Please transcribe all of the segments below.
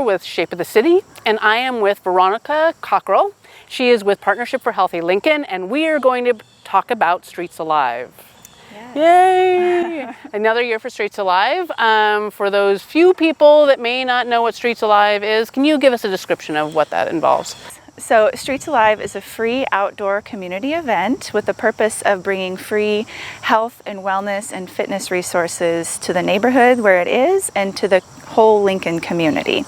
with Shape of the City, and I am with Veronica Cockrell. She is with Partnership for Healthy Lincoln, and we are going to talk about Streets Alive. Yes. Yay! Another year for Streets Alive. For those few people that may not know what Streets Alive is, can you give us a description of what that involves? So Streets Alive is a free outdoor community event with the purpose of bringing free health and wellness and fitness resources to the neighborhood where it is and to the whole Lincoln community.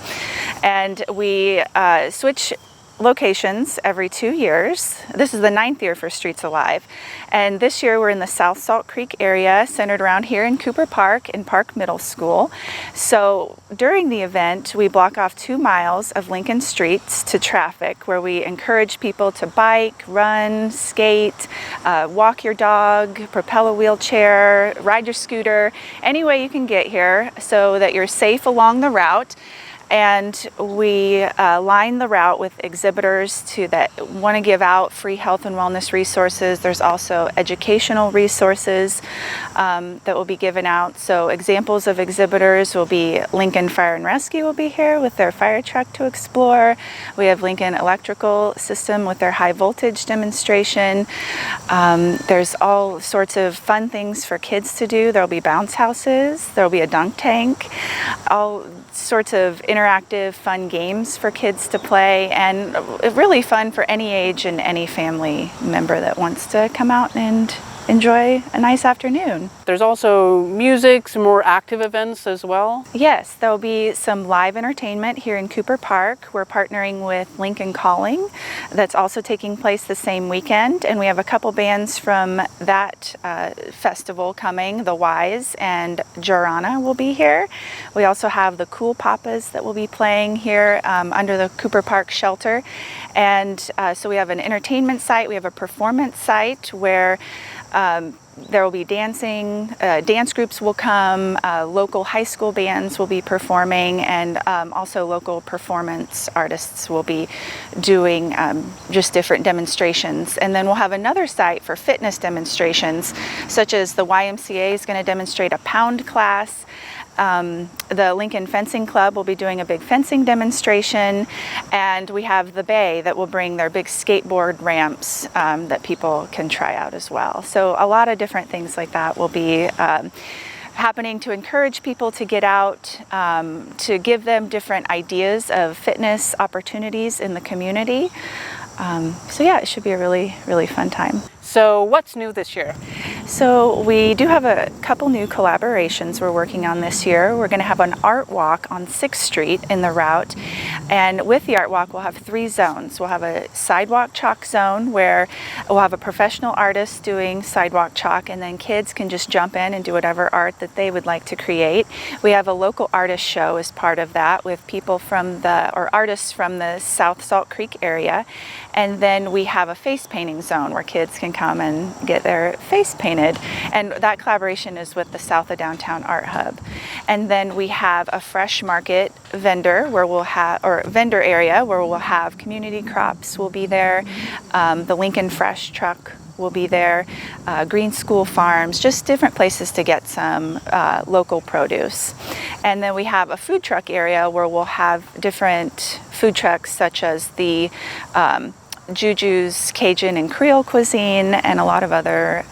And we switch locations every 2 years. This is the 9th year for Streets Alive. And this year we're in the South Salt Creek area, centered around here in Cooper Park in Park Middle School. So during the event, we block off 2 miles of Lincoln streets to traffic, where we encourage people to bike, run, skate, walk your dog, propel a wheelchair, ride your scooter, any way you can get here so that you're safe along the route. And we line the route with exhibitors that want to give out free health and wellness resources. There's also educational resources that will be given out. So examples of exhibitors will be Lincoln Fire and Rescue will be here with their fire truck to explore. We have Lincoln Electrical System with their high voltage demonstration. There's all sorts of fun things for kids to do. There'll be bounce houses. There'll be a dunk tank. All sorts of interactive fun games for kids to play, and really fun for any age and any family member that wants to come out and enjoy a nice afternoon. There's also music, some more active events as well? Yes, there'll be some live entertainment here in Cooper Park. We're partnering with Lincoln Calling. That's also taking place the same weekend, and we have a couple bands from that festival coming. The Wise and Jorana will be here. We also have the Cool Papas that will be playing here under the Cooper Park shelter. And so we have an entertainment site, we have a performance site where there will be dancing, dance groups will come, local high school bands will be performing, and also local performance artists will be doing just different demonstrations. And then we'll have another site for fitness demonstrations, such as the YMCA is going to demonstrate a pound class. The Lincoln Fencing Club will be doing a big fencing demonstration, and we have the Bay that will bring their big skateboard ramps that people can try out as well. So a lot of different things like that will be happening to encourage people to get out, to give them different ideas of fitness opportunities in the community. So yeah, it should be a really, really fun time. So what's new this year? So we do have a couple new collaborations we're working on this year. We're going to have an art walk on 6th Street in the route, and with the art walk we'll have 3 zones. We'll have a sidewalk chalk zone where we'll have a professional artist doing sidewalk chalk, and then kids can just jump in and do whatever art that they would like to create. We have a local artist show as part of that with people artists from the South Salt Creek area, and then we have a face painting zone where kids can come and get their face painted, and that collaboration is with the South of Downtown Art Hub. And then we have a fresh market vendor vendor area where we'll have community crops will be there, the Lincoln Fresh truck will be there, Green School Farms, just different places to get some local produce. And then we have a food truck area where we'll have different food trucks such as the Juju's Cajun and Creole cuisine, and a lot of other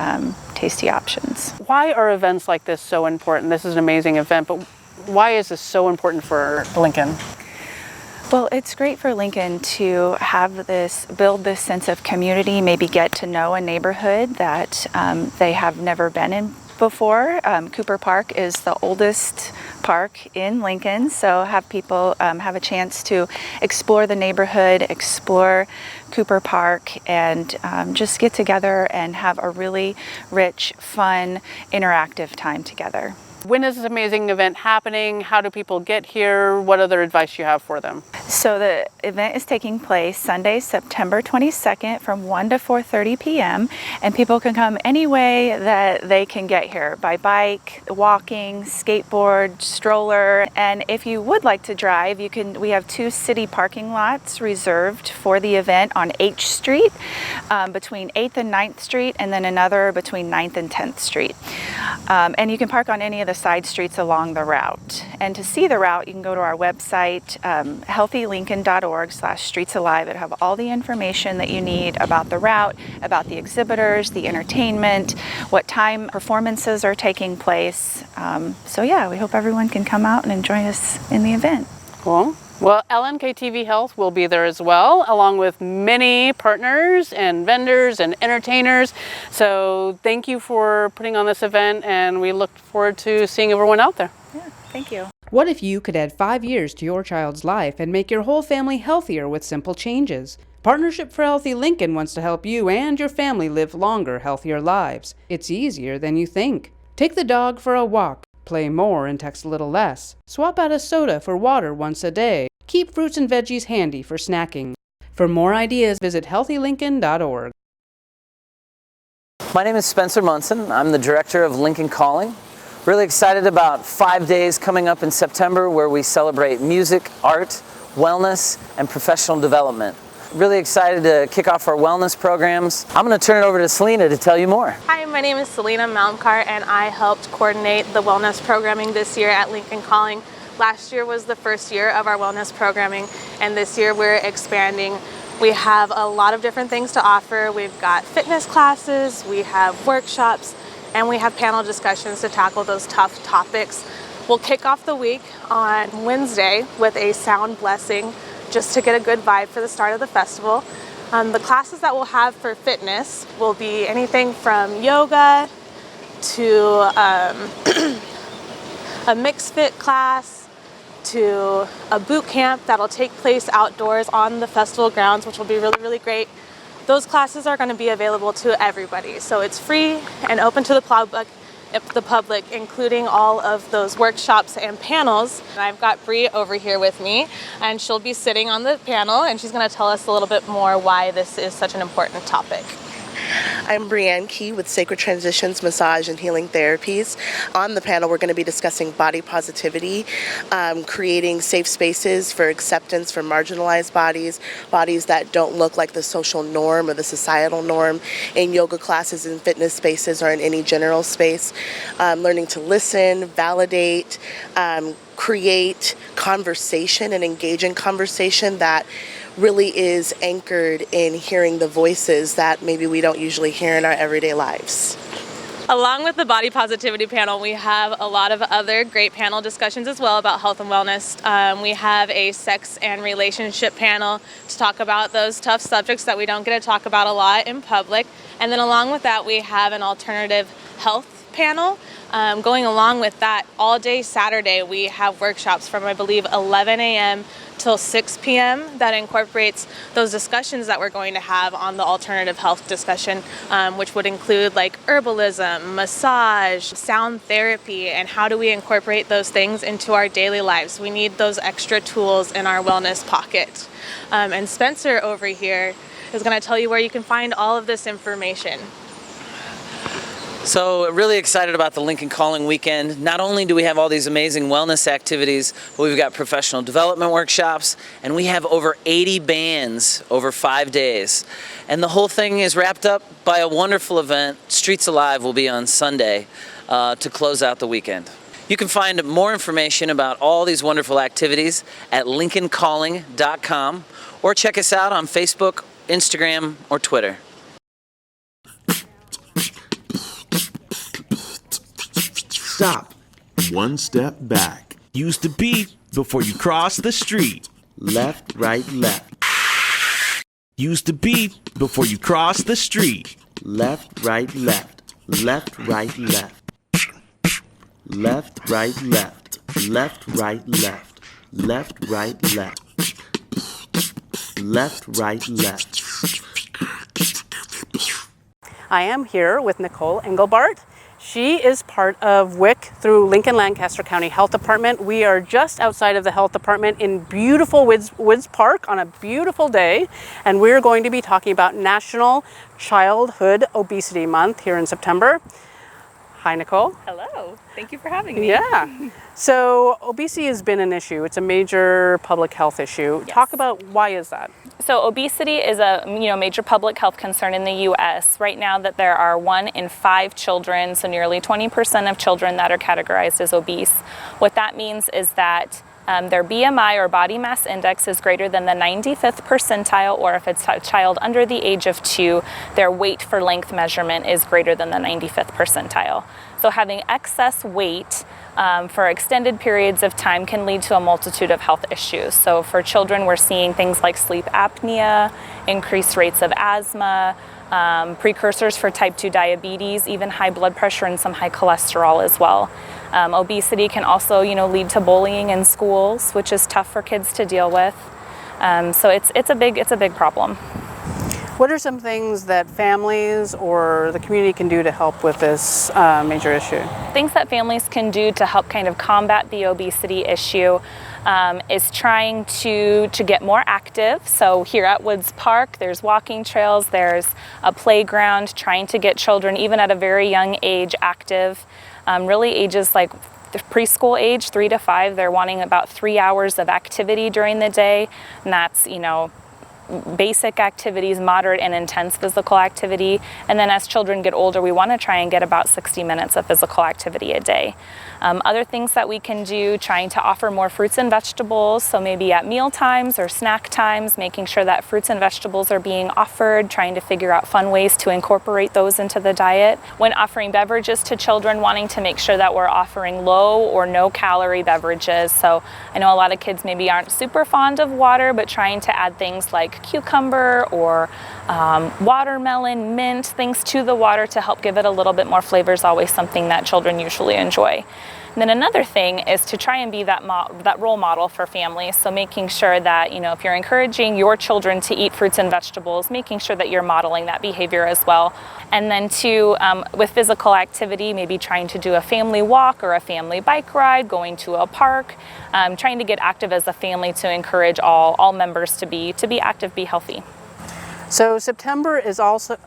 tasty options. Why are events like this so important? This is an amazing event, but why is this so important for Lincoln? Well, it's great for Lincoln to build this sense of community, maybe get to know a neighborhood that they have never been in before. Cooper Park is the oldest park in Lincoln, so have people have a chance to explore the neighborhood, explore Cooper Park, and just get together and have a really rich, fun, interactive time together. When is this amazing event happening? How do people get here? What other advice do you have for them? So the event is taking place Sunday, September 22nd from 1 to 4:30 p.m. and people can come any way that they can get here, by bike, walking, skateboard, stroller. And if you would like to drive, we have 2 city parking lots reserved for the event on H Street between 8th and 9th Street, and then another between 9th and 10th Street. And you can park on any of the side streets along the route. And to see the route, you can go to our website, healthylincoln.org/streetsalive. It'll have all the information that you need about the route, about the exhibitors, the entertainment, what time performances are taking place. So yeah, we hope everyone can come out and enjoy us in the event. Cool. Well, LNKTV Health will be there as well, along with many partners and vendors and entertainers. So thank you for putting on this event, and we look forward to seeing everyone out there. Yeah, thank you. What if you could add 5 years to your child's life and make your whole family healthier with simple changes? Partnership for Healthy Lincoln wants to help you and your family live longer, healthier lives. It's easier than you think. Take the dog for a walk. Play more and text a little less. Swap out a soda for water once a day. Keep fruits and veggies handy for snacking. For more ideas, visit healthylincoln.org. My name is Spencer Munson. I'm the director of Lincoln Calling. Really excited about 5 days coming up in September where we celebrate music, art, wellness, and professional development. Really excited to kick off our wellness programs. I'm going to turn it over to Selena to tell you more. Hi, my name is Selena Malmkar, and I helped coordinate the wellness programming this year at Lincoln Calling. Last year was the first year of our wellness programming, and this year we're expanding. We have a lot of different things to offer. We've got fitness classes, we have workshops, and we have panel discussions to tackle those tough topics. We'll kick off the week on Wednesday with a sound blessing, just to get a good vibe for the start of the festival. The classes that we'll have for fitness will be anything from yoga to a mixed fit class to a boot camp that'll take place outdoors on the festival grounds, which will be really, really great. Those classes are going to be available to everybody, so it's free and open to the public, including all of those workshops and panels. I've got Bree over here with me, and she'll be sitting on the panel, and she's going to tell us a little bit more why this is such an important topic. I'm Brianne Key with Sacred Transitions Massage and Healing Therapies. On the panel, we're going to be discussing body positivity, creating safe spaces for acceptance for marginalized bodies, bodies that don't look like the social norm or the societal norm in yoga classes, in fitness spaces, or in any general space. Learning to listen, validate, create conversation and engage in conversation that really is anchored in hearing the voices that maybe we don't usually hear in our everyday lives. Along with the body positivity panel, we have a lot of other great panel discussions as well about health and wellness. We have a sex and relationship panel to talk about those tough subjects that we don't get to talk about a lot in public. And then along with that, we have an alternative health panel. Going along with that, all day Saturday, we have workshops from, I believe, 11 a.m. till 6 p.m. that incorporates those discussions that we're going to have on the alternative health discussion, which would include like herbalism, massage, sound therapy, and how do we incorporate those things into our daily lives. We need those extra tools in our wellness pocket. And Spencer over here is going to tell you where you can find all of this information. So really excited about the Lincoln Calling Weekend. Not only do we have all these amazing wellness activities, but we've got professional development workshops, and we have over 80 bands over 5 days. And the whole thing is wrapped up by a wonderful event. Streets Alive will be on Sunday to close out the weekend. You can find more information about all these wonderful activities at lincolncalling.com, or check us out on Facebook, Instagram, or Twitter. Stop. One step back. Use the beat before you cross the street. Left, right, left. Use the beat before you cross the street. Left, right, left. Left, right, left. Left, right, left. Left, right, left. Left, right, left. Left, right, left. I am here with Nicole Engelbart. She is part of WIC through Lincoln Lancaster County Health Department. We are just outside of the health department in beautiful Woods Park on a beautiful day, and we're going to be talking about National Childhood Obesity Month here in September. Hi, Nicole. Hello. Thank you for having me. Yeah. So obesity has been an issue. It's a major public health issue. Yes. Talk about why is that? So obesity is a major public health concern in the U.S. right now. That there are 1 in 5 children, so nearly 20% of children that are categorized as obese. What that means is that their BMI or body mass index is greater than the 95th percentile, or if it's a child under the age of 2, their weight for length measurement is greater than the 95th percentile. So having excess weight for extended periods of time can lead to a multitude of health issues. So for children, we're seeing things like sleep apnea, increased rates of asthma, precursors for type 2 diabetes, even high blood pressure and some high cholesterol as well. Obesity can also, lead to bullying in schools, which is tough for kids to deal with. So it's a big problem. What are some things that families or the community can do to help with this major issue? Things that families can do to help kind of combat the obesity issue is trying to get more active. So here at Woods Park, there's walking trails, there's a playground, trying to get children, even at a very young age, active. Really ages like the preschool age, 3 to 5, they're wanting about 3 hours of activity during the day. And that's, basic activities, moderate and intense physical activity. And then as children get older, we want to try and get about 60 minutes of physical activity a day. Other things that we can do, trying to offer more fruits and vegetables. So maybe at meal times or snack times, making sure that fruits and vegetables are being offered, trying to figure out fun ways to incorporate those into the diet. When offering beverages to children, wanting to make sure that we're offering low or no calorie beverages. So I know a lot of kids maybe aren't super fond of water, but trying to add things like cucumber or watermelon, mint, things to the water to help give it a little bit more flavor is always something that children usually enjoy. And then another thing is to try and be that role model for families. So making sure that, if you're encouraging your children to eat fruits and vegetables, making sure that you're modeling that behavior as well. And then with physical activity, maybe trying to do a family walk or a family bike ride, going to a park, trying to get active as a family to encourage all members to be active, be healthy. So September is also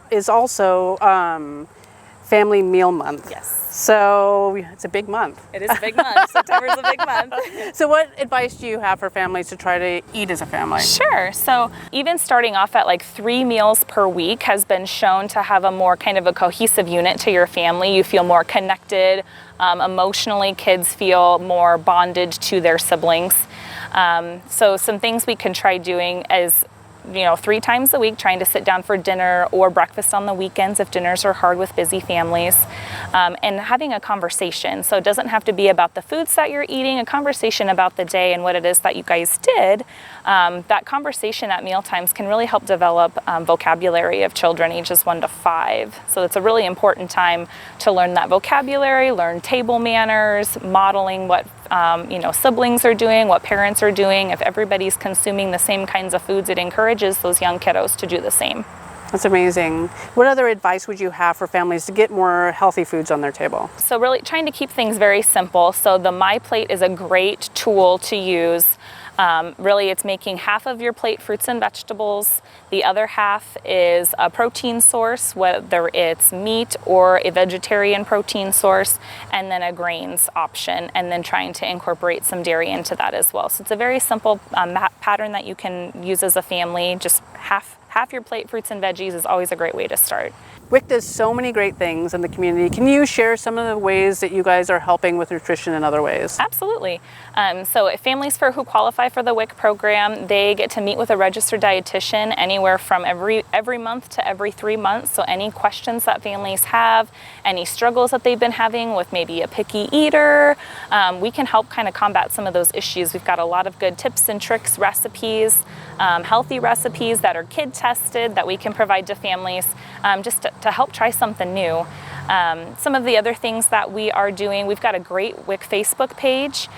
Family Meal Month. Yes. So it's a big month. It is a big month. September is a big month. So what advice do you have for families to try to eat as a family? Sure. So even starting off at like 3 meals per week has been shown to have a more kind of a cohesive unit to your family. You feel more connected. Emotionally, kids feel more bonded to their siblings. So some things we can try doing is 3 times a week, trying to sit down for dinner or breakfast on the weekends if dinners are hard with busy families, and having a conversation. So it doesn't have to be about the foods that you're eating, a conversation about the day and what it is that you guys did. That conversation at meal times can really help develop vocabulary of children ages 1 to 5. So it's a really important time to learn that vocabulary, learn table manners, modeling what siblings are doing, what parents are doing. If everybody's consuming the same kinds of foods, it encourages those young kiddos to do the same. That's amazing. What other advice would you have for families to get more healthy foods on their table? So really trying to keep things very simple. So the My Plate is a great tool to use. Really, it's making half of your plate fruits and vegetables. The other half is a protein source, whether it's meat or a vegetarian protein source, and then a grains option, and then trying to incorporate some dairy into that as well. So it's a very simple pattern that you can use as a family. Just half your plate fruits and veggies is always a great way to start. WIC does so many great things in the community. Can you share some of the ways that you guys are helping with nutrition in other ways? Absolutely. So if families who qualify for the WIC program, they get to meet with a registered dietitian anywhere from every month to every 3 months. So any questions that families have, any struggles that they've been having with maybe a picky eater, we can help kind of combat some of those issues. We've got a lot of good tips and tricks, recipes, healthy recipes that are kid tested that we can provide to families just to help try something new. Some of the other things that we are doing, we've got a great WIC Facebook page.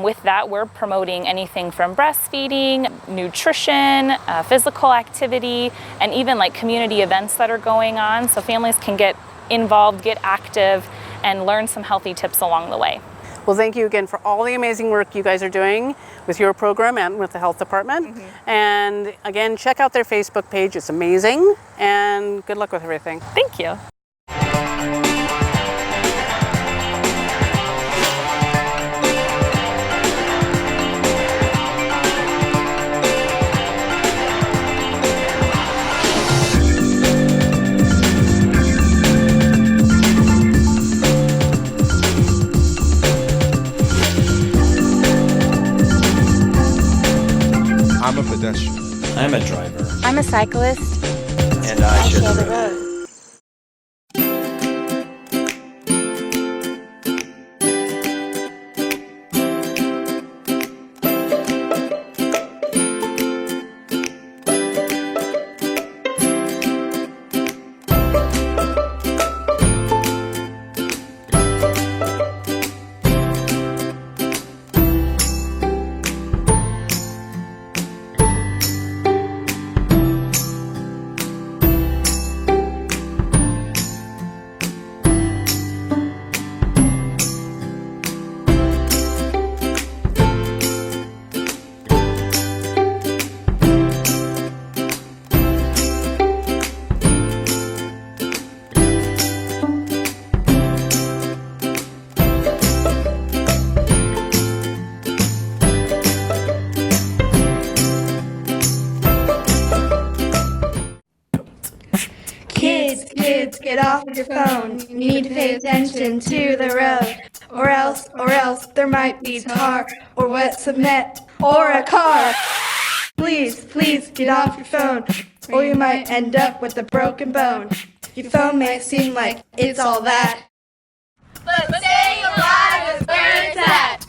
With that, we're promoting anything from breastfeeding, nutrition, physical activity, and even like community events that are going on. So families can get involved, get active, and learn some healthy tips along the way. Well, thank you again for all the amazing work you guys are doing with your program and with the health department. And again, check out their Facebook page. It's amazing. And good luck with everything. Thank you. the cyclist. And I share the road. Kids, get off your phone. You need to pay attention to the road. Or else, there might be tar, or wet cement, or a car. Please, get off your phone, or you might end up with a broken bone. Your phone may seem like it's all that, but staying alive is where it's at.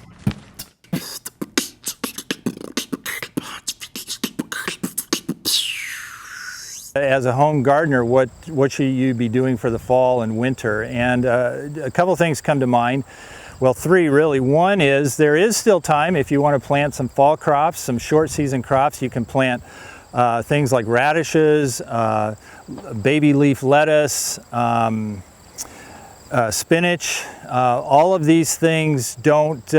As a home gardener, what should you be doing for the fall and winter? And a couple things come to mind. Well, three really. One is there is still time if you want to plant some fall crops, some short season crops. You can plant things like radishes, baby leaf lettuce, spinach. All of these things don't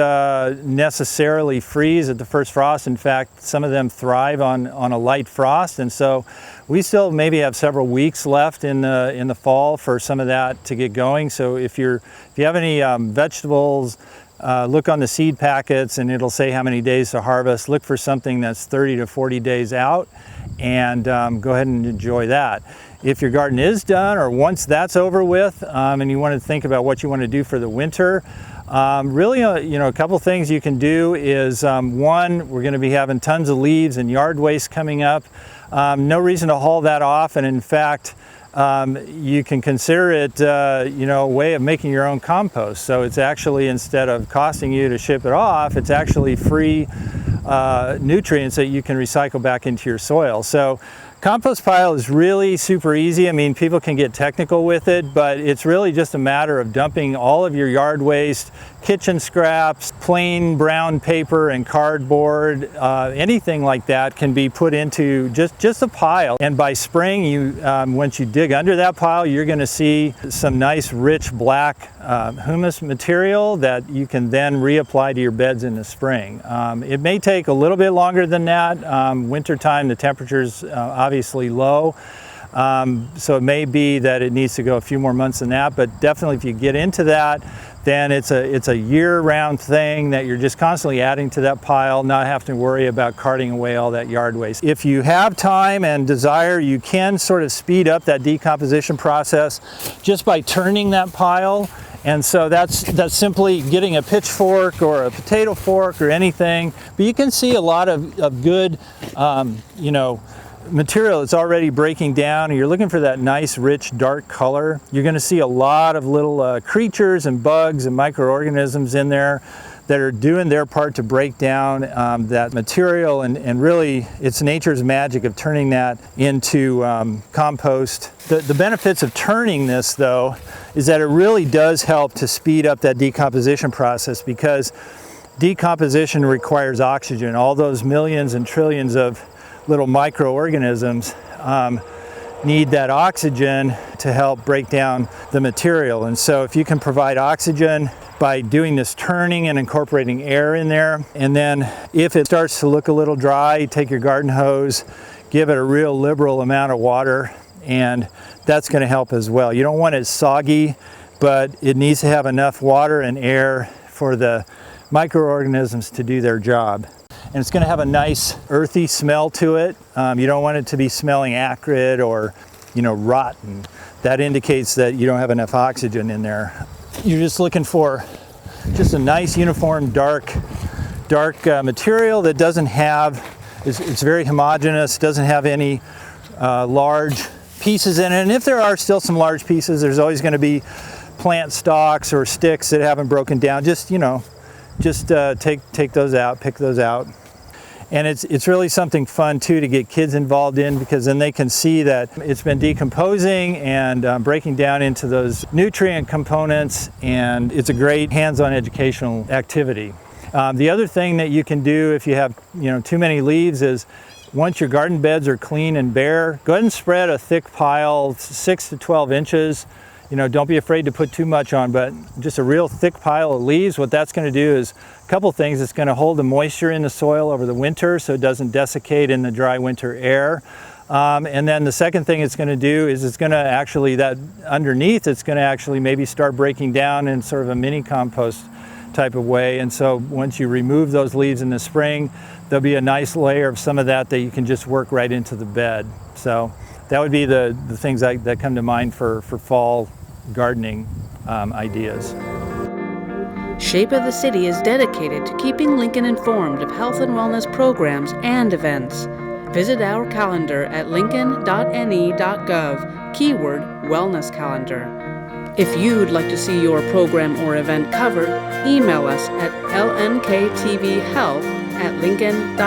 necessarily freeze at the first frost. In fact, some of them thrive on a light frost, and so we still maybe have several weeks left in the fall for some of that to get going. So if you have any vegetables, look on the seed packets and it'll say how many days to harvest. Look for something that's 30 to 40 days out, and go ahead and enjoy that. If your garden is done, or once that's over with, and you want to think about what you want to do for the winter, really, a couple things you can do is, one, we're going to be having tons of leaves and yard waste coming up. No reason to haul that off, and in fact, you can consider it, a way of making your own compost. So it's actually, instead of costing you to ship it off, it's actually free nutrients that you can recycle back into your soil. So compost pile is really super easy. I mean, people can get technical with it, but it's really just a matter of dumping all of your yard waste, kitchen scraps, plain brown paper and cardboard, anything like that can be put into just a pile. And by spring, once you dig under that pile, you're going to see some nice rich black humus material that you can then reapply to your beds in the spring. It may take a little bit longer than that. Wintertime, the temperature's obviously low. So it may be that it needs to go a few more months than that, but definitely if you get into that, then it's a year-round thing that you're just constantly adding to that pile, not having to worry about carting away all that yard waste. If you have time and desire, you can sort of speed up that decomposition process just by turning that pile. And so that's simply getting a pitchfork or a potato fork or anything. But you can see a lot of good, material that's already breaking down, and you're looking for that nice rich dark color. You're going to see a lot of little creatures and bugs and microorganisms in there that are doing their part to break down that material, and really it's nature's magic of turning that into compost. The benefits of turning this, though, is that it really does help to speed up that decomposition process, because decomposition requires oxygen. All those millions and trillions of little microorganisms need that oxygen to help break down the material. And so if you can provide oxygen by doing this turning and incorporating air in there, and then if it starts to look a little dry, take your garden hose, give it a real liberal amount of water, and that's going to help as well. You don't want it soggy, but it needs to have enough water and air for the microorganisms to do their job. And it's going to have a nice earthy smell to it. You don't want it to be smelling acrid or, rotten. That indicates that you don't have enough oxygen in there. You're just looking for just a nice uniform dark material that doesn't have, it's very homogeneous, doesn't have any large pieces in it. And if there are still some large pieces, there's always going to be plant stalks or sticks that haven't broken down. Just, you know, take those out, pick those out. And it's really something fun too to get kids involved in, because then they can see that it's been decomposing and breaking down into those nutrient components, and it's a great hands-on educational activity. The other thing that you can do if you have, you know, too many leaves is, once your garden beds are clean and bare, go ahead and spread a thick pile, 6 to 12 inches. You know, don't be afraid to put too much on, but just a real thick pile of leaves. What that's going to do is a couple things. It's going to hold the moisture in the soil over the winter so it doesn't desiccate in the dry winter air. And then the second thing it's going to do is it's going to actually, that underneath, it's going to actually maybe start breaking down in sort of a mini compost type of way. And so once you remove those leaves in the spring, there'll be a nice layer of some of that you can just work right into the bed. So that would be the things that come to mind for fall gardening ideas. Shape of the City is dedicated to keeping Lincoln informed of health and wellness programs and events. Visit our calendar at lincoln.ne.gov, keyword Wellness Calendar. If you'd like to see your program or event covered, email us at LNKTV Health at lincoln.ne.gov.